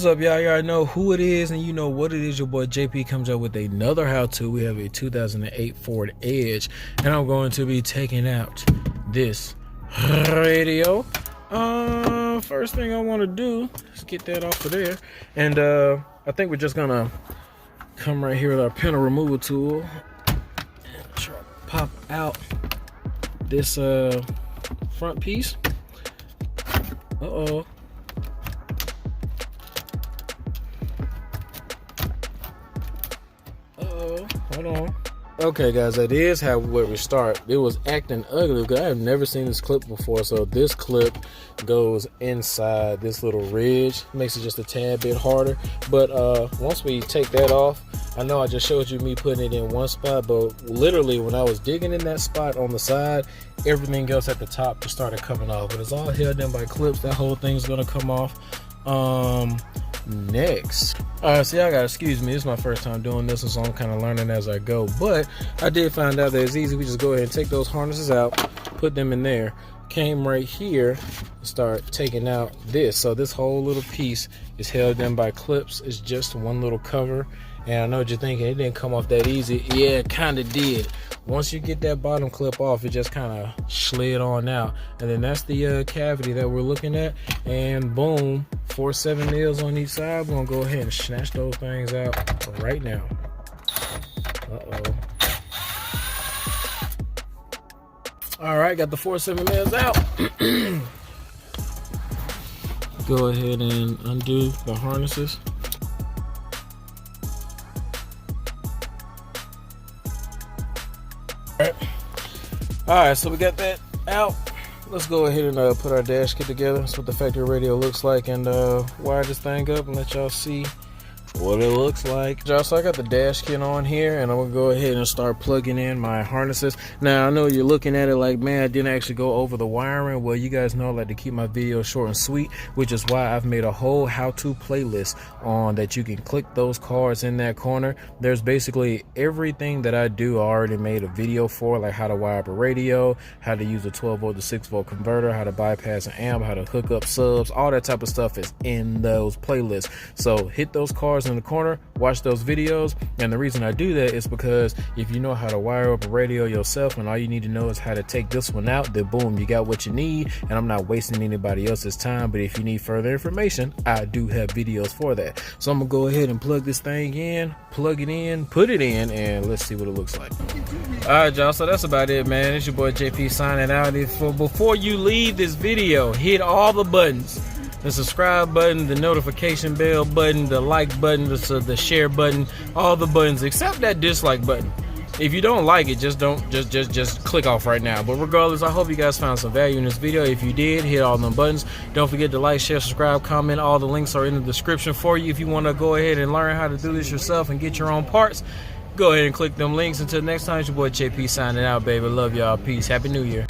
What's up, y'all? You already know who it is and you know what it is. Your boy JP comes up with another how-to. We have a 2008 Ford Edge, and I'm going to be taking out this radio. First thing I want to do is get that off of there, and I think we're just gonna come right here with our panel removal tool and try to pop out this front piece. Hold on. Okay, guys, that is how where we start. It was acting ugly because I have never seen this clip before. So this clip goes inside this little ridge, makes it just a tad bit harder. But once we take that off, I know I just showed you me putting it in one spot, but literally when I was digging in that spot on the side, everything else at the top just started coming off. But it's all held in by clips. That whole thing's gonna come off. Next, so y'all gotta excuse me, this is my first time doing this, so I'm kind of learning as I go, but I did find out that it's easy. We just go ahead and take those harnesses out, put them in there, came right here, start taking out this. So this whole little piece is held in by clips. It's just one little cover, and I know what you're thinking, it didn't come off that easy. Yeah, it kind of did. Once you get that bottom clip off, it just kind of slid on out, and then that's the cavity that we're looking at, and boom, 4 7/8 on each side. We're gonna go ahead and snatch those things out right now. All right, got the 4 7/8 out. Go ahead and undo the harnesses. All right, so we got that out. Let's go ahead and put our dash kit together. That's what the factory radio looks like, and wire this thing up and let y'all see what it looks like. So I got the dash kit on here, and I'm gonna go ahead and start plugging in my harnesses. Now I know you're looking at it like, man, I didn't actually go over the wiring. Well, you guys know I like to keep my videos short and sweet, which is why I've made a whole how-to playlist on that. You can click those cards in that corner. There's basically everything that I do. I already made a video for, like how to wire up a radio, how to use a 12-volt to 6-volt converter, how to bypass an amp, how to hook up subs. All that type of stuff is in those playlists. So hit those cards in the corner, watch those videos. And the reason I do that is because if you know how to wire up a radio yourself, and all you need to know is how to take this one out, then boom, you got what you need. And I'm not wasting anybody else's time, but if you need further information, I do have videos for that. So I'm gonna go ahead and plug this thing in, plug it in, put it in, and let's see what it looks like. All right, y'all, so that's about it, man. It's your boy JP signing out. Before you leave this video, hit all the buttons: the subscribe button, the notification bell button, the like button, the share button, all the buttons except that dislike button. If you don't like it, just click off right now. But regardless, I hope you guys found some value in this video. If you did, hit all them buttons. Don't forget to like, share, subscribe, comment. All the links are in the description for you. If you want to go ahead and learn how to do this yourself and get your own parts, go ahead and click them links. Until next time, it's your boy JP signing out, baby. Love y'all. Peace. Happy New Year.